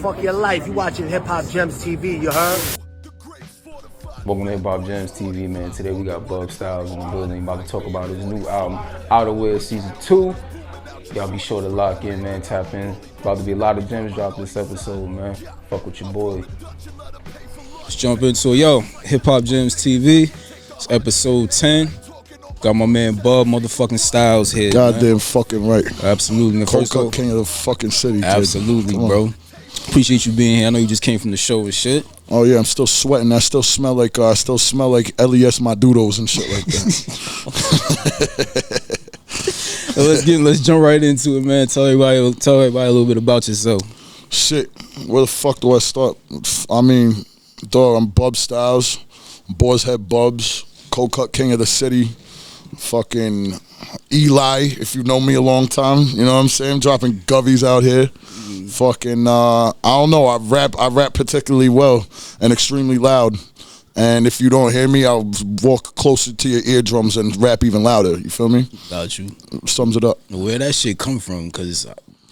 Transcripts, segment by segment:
fuck your life. You watching HipHopGemsTV, you heard? Welcome to HipHopGemsTV, man. Today we got Bub Styles in the building. About to talk about his new album, Outerwear Season 2. Y'all be sure to lock in, man. Tap in. About to be a lot of gems dropped this episode, man. Fuck with your boy. Let's jump into it. Yo, HipHopGemsTV. It's episode 10. Got my man Bub motherfucking Styles here. Goddamn man. Fucking right. Absolutely. The first Cold cut king of the fucking city. Absolutely, bro. Appreciate you being here. I know you just came from the show and shit. Oh yeah, I'm still sweating. I still smell like LES Maduros and shit like that. Let's jump right into it, man. Tell everybody a little bit about yourself. Shit, where the fuck do I start? I mean, dog, I'm Bub Styles, Boar's Head Bubs, cold cut king of the city, fucking Eli, if you know me a long time, you know what I'm saying? Dropping govies out here. Fucking, I don't know, I rap particularly well and extremely loud. And if you don't hear me, I'll walk closer to your eardrums and rap even louder. You feel me? Got you. Sums it up. Where that shit come from? Because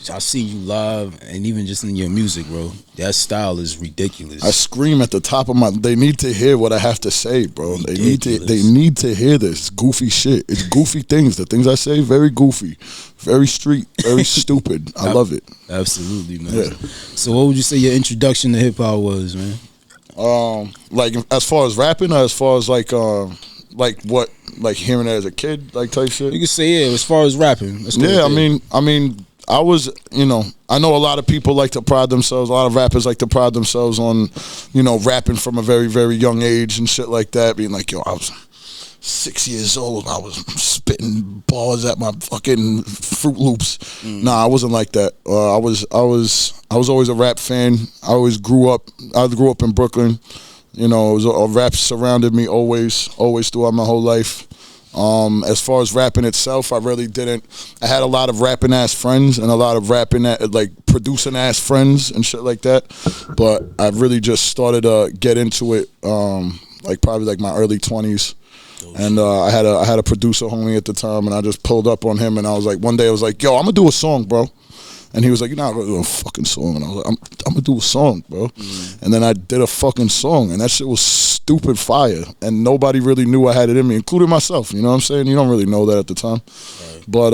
I see you live and even just in your music, bro. That style is ridiculous. I scream at the top of my. They need to hear what I have to say, bro. Ridiculous. They need to hear this goofy shit. It's goofy things. The things I say, very goofy, very street, very stupid. I love it. Absolutely, man. Yeah. So, what would you say your introduction to hip hop was, man? Like as far as rapping, or as far as like what, like hearing it as a kid, like type shit. You can say yeah. As far as rapping, let's go yeah. with I mean. I was, you know, I know a lot of people like to pride themselves, a lot of rappers like to pride themselves on, you know, rapping from a very, very young age and shit like that, being like, yo, I was 6 years old, I was spitting bars at my fucking Fruit Loops. Nah, I wasn't like that. I was always a rap fan. I grew up in Brooklyn. You know, rap surrounded me always throughout my whole life. As far as rapping itself, I really didn't. I had a lot of rapping ass friends and a lot of rapping like producing ass friends and shit like that. But I really just started to get into it, like probably like my early 20s. And I had a producer homie at the time, and I just pulled up on him, and I was like, one day I was like, yo, I'm gonna do a song, bro. And he was like, you're not gonna do a fucking song. And I was like, I'm gonna do a song, bro. And then I did a fucking song, and that shit was stupid fire. And nobody really knew I had it in me, including myself. You know what I'm saying? You don't really know that at the time. Right. But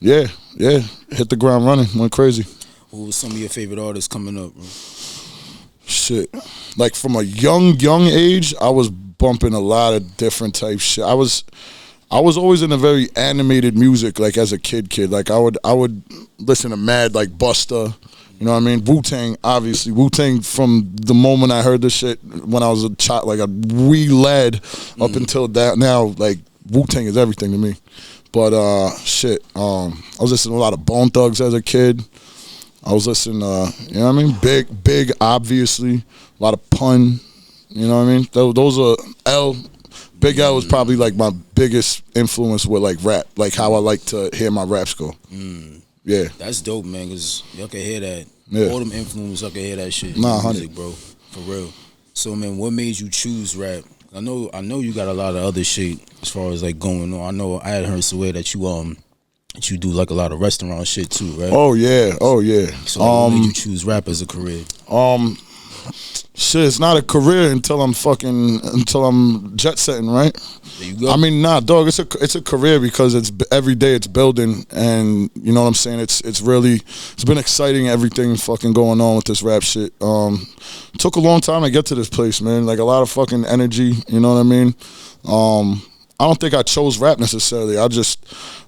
yeah, hit the ground running, went crazy. Who was some of your favorite artists coming up, bro? Shit, like from a young age, I was bumping a lot of different type shit. I was always in a very animated music, like as a kid. Like I would listen to mad like Busta, you know what I mean? Wu-Tang, obviously. Wu-Tang from the moment I heard this shit when I was a child, like a wee lad up until that now, like Wu-Tang is everything to me. But shit, I was listening to a lot of Bone Thugs as a kid. I was listening to, you know what I mean? Big, obviously. A lot of Pun, you know what I mean? Those are Big L was probably like my biggest influence with like rap, like how I like to hear my raps go. Yeah. That's dope, man, because y'all can hear that. Yeah. All them influences, y'all can hear that shit. Nah, music, bro. For real. So, man, what made you choose rap? I know you got a lot of other shit as far as like going on. I know I had heard somewhere that you do like a lot of restaurant shit too, right? Oh yeah. So what made you choose rap as a career? Shit, it's not a career until I'm jet setting, right? There you go. I mean, nah, dog, it's a career because it's every day it's building, and you know what I'm saying. It's been exciting, everything fucking going on with this rap shit. Took a long time to get to this place, man. Like a lot of fucking energy, you know what I mean. I don't think I chose rap necessarily. I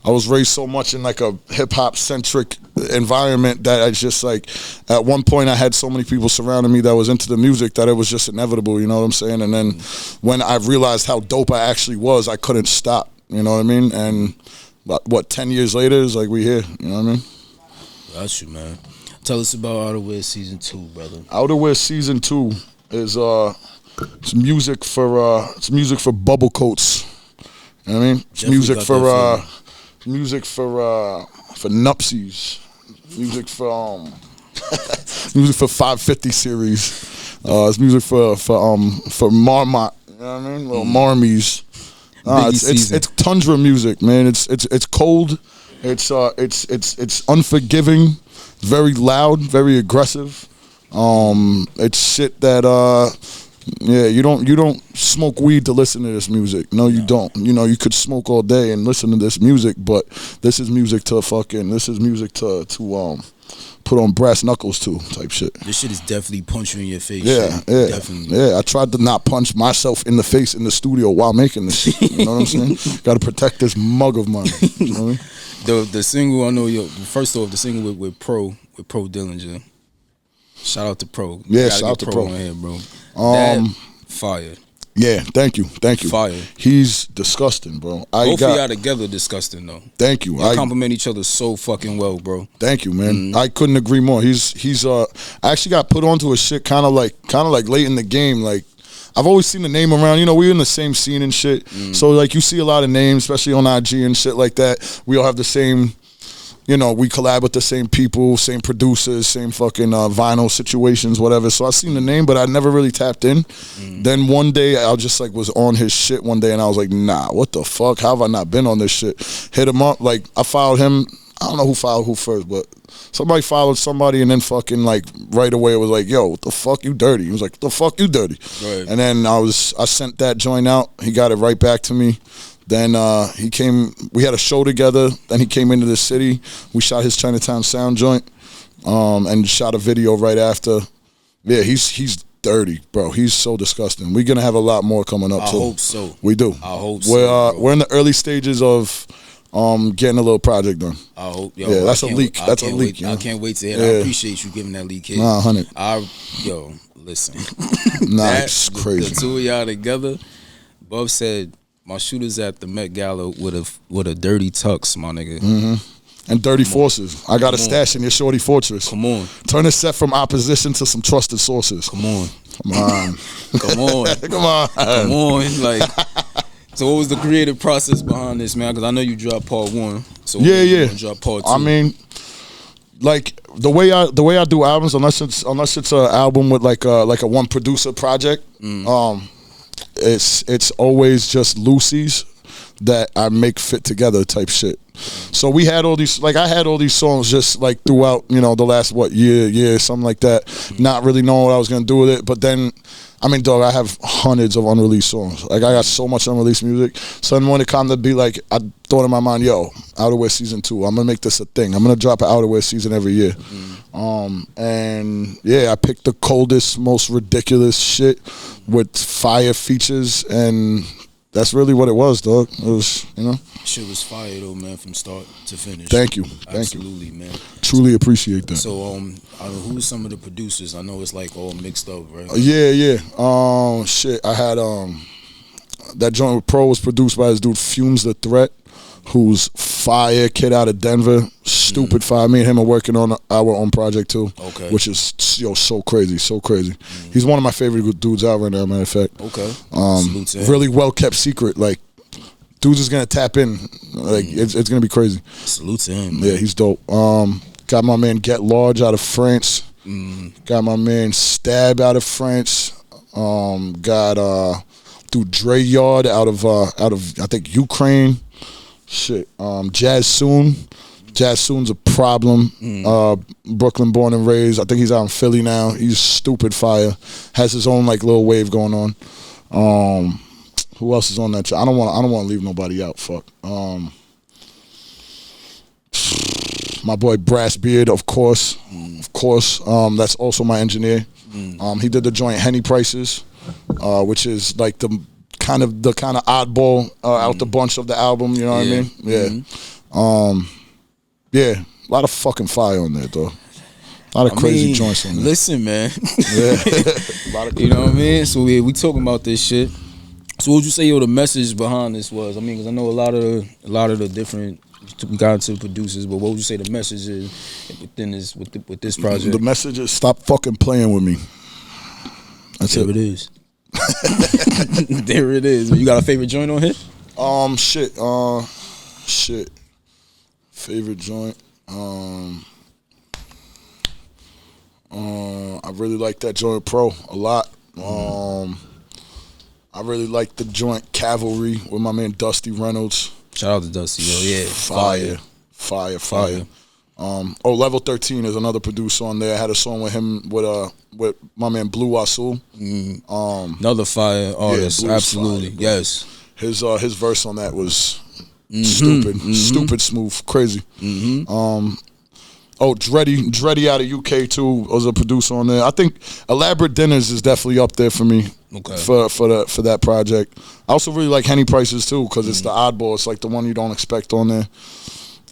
was raised so much in like a hip hop centric environment that I just like, at one point I had so many people surrounding me that was into the music that it was just inevitable, you know what I'm saying? And then when I realized how dope I actually was, I couldn't stop, you know what I mean? And what, 10 years later, it's like we here, you know what I mean? Got you, man. Tell us about Outerwear Season 2, brother. Outerwear Season 2 is it's music for bubble coats. You know what I mean? It's music for Nupsies. Music for music for 550 series. It's music for Marmot. You know what I mean? Little Marmies. It's tundra music, man. It's cold. It's unforgiving, very loud, very aggressive. It's shit that yeah, you don't smoke weed to listen to this music. No, you don't. You know, you could smoke all day and listen to this music, but this is music to put on brass knuckles to type shit. This shit is definitely punch you in your face. Yeah, shit. yeah, Definitely. yeah. I tried to not punch myself in the face in the studio while making this shit. You know what I'm saying? Got to protect this mug of mine. You know what I mean? The single, I know, first off, the single with Pro Dillinger. Shout out to Pro. Yeah, shout out to Pro. On here, bro. That fire. Yeah, thank you. Fire. He's disgusting, bro. Both of y'all together disgusting though. Thank you. Y'all compliment each other so fucking well, bro. Thank you, man. I couldn't agree more. He's I actually got put onto a shit kind of like late in the game. Like I've always seen the name around. You know, we're in the same scene and shit. So like you see a lot of names, especially on IG and shit like that. We all have the same. You know, we collab with the same people, same producers, same fucking vinyl situations, whatever. So I seen the name, but I never really tapped in. Then one day, I just like was on his shit one day, and I was like, nah, what the fuck? How have I not been on this shit? Hit him up, like I followed him. I don't know who followed who first, but somebody followed somebody, and then fucking like right away it was like, yo, what the fuck, you dirty? He was like, what the fuck, you dirty? Right. And then I sent that joint out. He got it right back to me. Then he came. We had a show together. Then he came into the city. We shot his Chinatown Sound joint, and shot a video right after. Yeah, he's dirty, bro. He's so disgusting. We're gonna have a lot more coming up. I hope so. We do. I hope so. We're in the early stages of getting a little project done. I hope. Yo, yeah, that's a leak. That's a leak. I can't wait to hear. Yeah. I appreciate you giving that leak. Kid. Nah, 100. Listen. Nah, it's crazy. The two of y'all together. Bub said, my shooter's at the Met Gala with a dirty tux, my nigga. And dirty forces. I got a stash in your shorty fortress. Come on. Turn a set from opposition to some trusted sources. Come on. Come on. Come on. Come on. Come on. Like, so what was the creative process behind this, man? Because I know you dropped part 1. So yeah. Drop part 2. I mean, like the way I do albums, unless it's an album with like a one producer project, it's always just loosies that I make fit together type shit. So we had all these, like I had all these songs just like throughout, you know, the last year, something like that, not really knowing what I was gonna do with it. But then, I mean, dog, I have hundreds of unreleased songs. Like I got so much unreleased music. So then when it come to be like, I thought in my mind, yo, Outerwear Season 2, I'm gonna make this a thing. I'm gonna drop an Outerwear season every year. And yeah, I picked the coldest, most ridiculous shit with fire features, and that's really what it was, dog. It was, you know. Shit was fire though, man, from start to finish. Thank you. Absolutely, man. Truly appreciate that. So, who's some of the producers? I know it's like all mixed up, right? Yeah. Shit, I had that joint with Pro was produced by this dude Fumes the Threat, who's fire, kid out of Denver, stupid fire. Me and him are working on our own project too, which is so crazy. He's one of my favorite dudes out right now, matter of fact. Salute to him. Really well kept secret, like dudes is gonna tap in, like it's gonna be crazy. Salute to him, man. Yeah, he's dope. Got my man Get Large out of France. Got my man Stab out of France. Got dude Dre Yard out of I think Ukraine. Shit, Jazz Soon's a problem. Brooklyn born and raised. I think he's out in Philly now. He's stupid fire. Has his own like little wave going on. Who else is on that? I don't want to leave nobody out. Fuck. My boy Brassbeard, of course. That's also my engineer. He did the joint Henny Prices, which is like the kind of oddball out the bunch of the album, you know what I mean? Yeah. Yeah, a lot of fucking fire on there, though. A lot of crazy joints on there. Listen, man. Yeah. A lot of you know what I mean? So we talking about this shit. So what would you say, the message behind this was? I mean, because I know a lot of the different, we got into the producers, but what would you say the message is within this with this project? The message is stop fucking playing with me. That's there it is. There it is. You got a favorite joint on here? Shit. Favorite joint. I really like that joint Pro a lot. I really like the joint Cavalry with my man Dusty Reynolds. Shout out to Dusty, yo. Yeah, Fire. Level 13 is another producer on there. I had a song with him with my man Blue Wasul. Another fire artist, Blue's absolutely, fire, yes. His verse on that was stupid smooth, crazy. Dreddy out of UK too was a producer on there. I think Elaborate Dinners is definitely up there for me. Okay. For that project. I also really like Henny Prices too because it's the oddball. It's like the one you don't expect on there.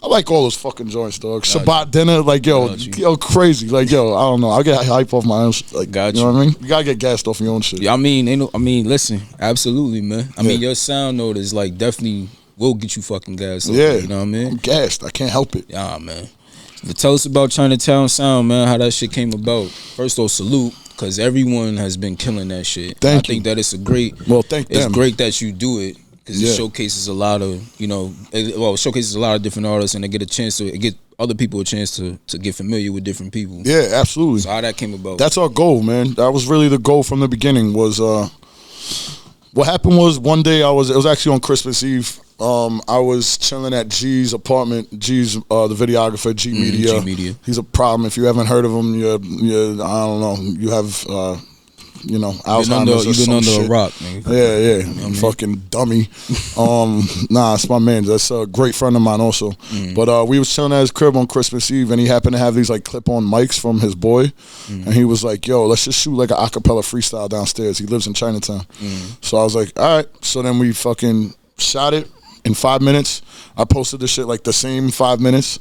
I like all those fucking joints, dog. Shabbat dinner, like yo, crazy, like yo. I don't know. I get hype off my own shit. Like, you know what I mean? You gotta get gassed off your own shit. Yeah, I mean, listen, absolutely, man. I mean, your sound note is like definitely will get you fucking gassed. Yeah, you know what I mean? I'm gassed. I can't help it. Yeah, man. But tell us about Chinatown Sound, man. How that shit came about. First off, salute, because everyone has been killing that shit. Thank you. I think that it's a great. Well, thank them. It's great that you do it. Because it showcases a lot of, it showcases a lot of different artists, and they get a chance to get other people a chance to get familiar with different people. Yeah, absolutely. So how that came about? That's our goal, man. That was really the goal from the beginning. Was what happened was one day it was actually on Christmas Eve. I was chilling at G's apartment. G's the videographer, G Media. G Media. He's a problem. If you haven't heard of him, you're I don't know. You have. Alzheimer's or some shit. A rock, man. Yeah, fucking dummy. Nah, it's my man. That's a great friend of mine also. But we was chilling at his crib on Christmas Eve, and he happened to have these like clip-on mics from his boy, and he was like, "Yo, let's just shoot like an acapella freestyle downstairs." He lives in Chinatown, so I was like, "All right." So then we fucking shot it in 5 minutes. I posted the shit like the same 5 minutes,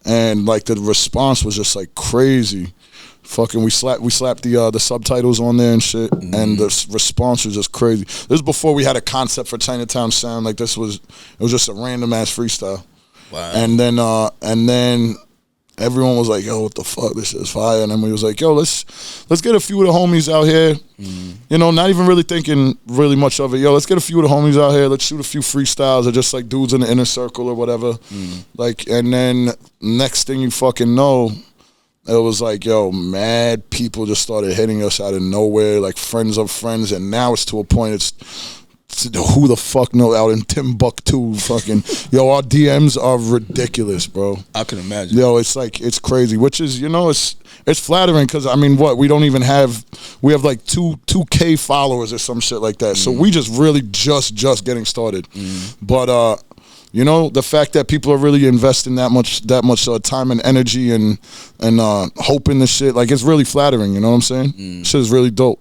and like the response was just like crazy. Fucking, we slapped the subtitles on there and shit, and the response was just crazy. This was before we had a concept for Chinatown Sound. Like it was just a random ass freestyle. Wow. And then everyone was like, "Yo, what the fuck? This shit is fire." And then we was like, "Yo, let's get a few of the homies out here." Not even really thinking really much of it. Yo, let's get a few of the homies out here. Let's shoot a few freestyles or just like dudes in the inner circle or whatever. Like, and then next thing you fucking know, it was like, yo, mad people just started hitting us out of nowhere, like friends of friends, and now it's to a point it's who the fuck know out in Timbuktu, fucking, yo, our DMs are ridiculous, bro. I can imagine. Yo, it's like, it's crazy, which is, it's flattering because, I mean, we don't even have, we have like 2K followers or some shit like that, so we just really just getting started, but, the fact that people are really investing that much time and energy and hope in this shit, like, it's really flattering. You know what I'm saying? Shit is really dope.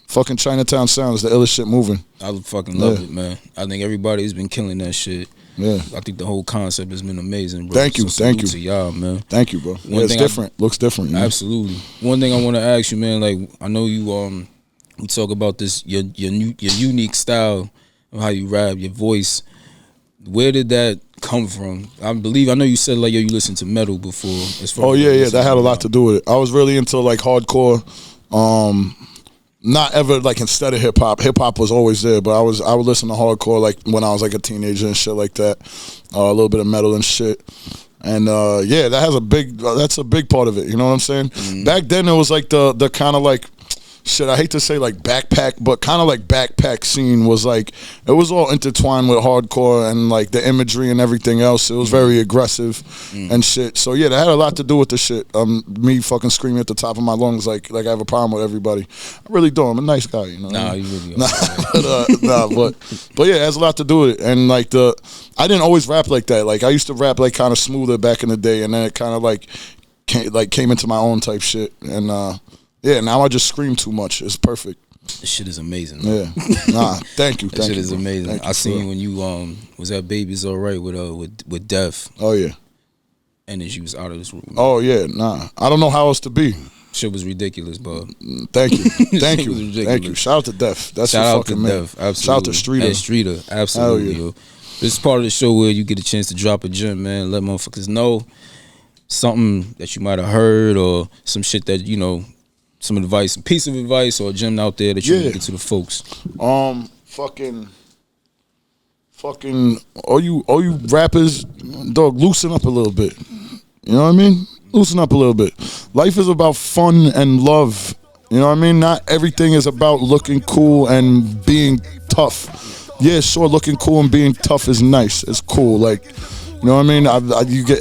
Fucking Chinatown Sound is the illest shit moving. I fucking love it, man. I think everybody's been killing that shit. Yeah, I think the whole concept has been amazing, bro. Thank you, thank you to y'all, man. Thank you, bro. Yeah, it's different. Looks different. Absolutely. One thing I want to ask you, man. Like, I know you we talk about this your unique style of how you rap, your voice. Where did that come from? I know you said like, yo, you listened to metal before. That had a lot to do with it. I was really into like hardcore. Not ever like instead of hip hop. Hip hop was always there, but I would listen to hardcore like when I was like a teenager and shit like that. A little bit of metal and shit. And that's a big part of it. You know what I'm saying? Back then it was like the kind of like, shit, I hate to say like backpack, but kind of like backpack scene was like, it was all intertwined with hardcore and like the imagery and everything else. It was very aggressive and shit. So yeah, that had a lot to do with the shit. Me fucking screaming at the top of my lungs like I have a problem with everybody. I really don't. I'm a nice guy, you know. Nah, you really are. But yeah, it has a lot to do with it. And like I didn't always rap like that. Like I used to rap like kind of smoother back in the day, and then it kind of like came into my own type shit. And yeah, now I just scream too much. It's perfect. This shit is amazing. Man. Yeah. Nah, thank you. That shit is amazing. I seen you when you was at Baby's Alright with Def. Oh yeah. And then she was out of this room. Man. Oh yeah, nah. I don't know how else to be. Shit was ridiculous, bro. Thank you. Thank you. Thank you. Shout out to Def. That's Shout your out fucking to man. Def. Absolutely. Shout out to Streeter. And Streeter. Absolutely, yeah. yo. This is part of the show where you get a chance to drop a gem, man. Let motherfuckers know something that you might have heard or some shit that, some advice, a piece of advice or a gem out there that you want to get to the folks. Fucking all you rappers, dog, loosen up a little bit. You know what I mean? Loosen up a little bit. Life is about fun and love. You know what I mean? Not everything is about looking cool and being tough. Yeah, sure, looking cool and being tough is nice. It's cool. Like, You know what I mean?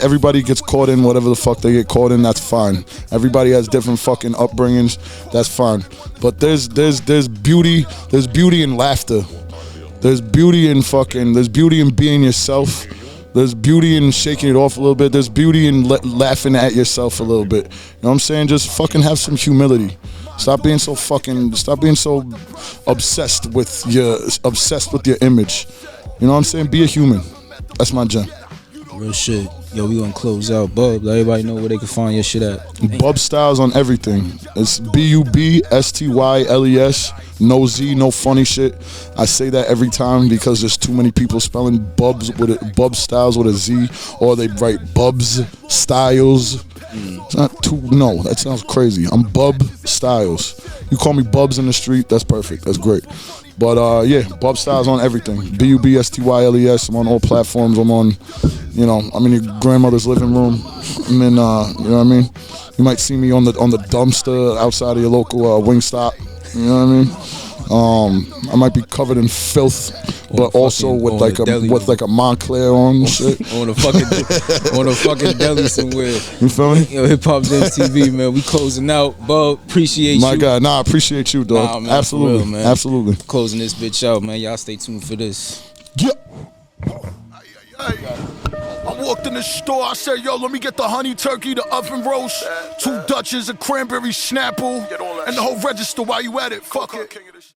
Everybody gets caught in whatever the fuck they get caught in. That's fine. Everybody has different fucking upbringings. That's fine. But there's beauty. There's beauty in laughter. There's beauty in being yourself. There's beauty in shaking it off a little bit. There's beauty in laughing at yourself a little bit. You know what I'm saying? Just fucking have some humility. Stop being so obsessed with your image. You know what I'm saying? Be a human. That's my gem. Real shit. Yo, we gonna close out. Bub, let everybody know where they can find your shit at. Bub Styles on everything. It's BUBSTYLES. No Z, no funny shit. I say that every time because there's too many people spelling Bub Styles with a Z, or they write Bubs Styles. It's not too. No, that sounds crazy. I'm Bub Styles. You call me Bubs in the street, that's perfect. That's great. But yeah, Bub Styles on everything. BUBSTYLES. I'm on all platforms. I'm on, I'm in your grandmother's living room. I'm in, you know what I mean? You might see me on the dumpster outside of your local Wingstop. You know what I mean? I might be covered in filth, but also with like a Montclair on and shit. on a fucking deli somewhere. You feel me? Yo, HipHopGemsTV, man. We closing out. Bub, appreciate you. My God, I appreciate you, dog. Nah, man, absolutely, real, man. Absolutely. Closing this bitch out, man. Y'all stay tuned for this. Yeah. I walked in the store, I said, yo, let me get the honey turkey, the oven roast, 2 Dutches, a cranberry snapple, and the whole register while you at it. Fuck it.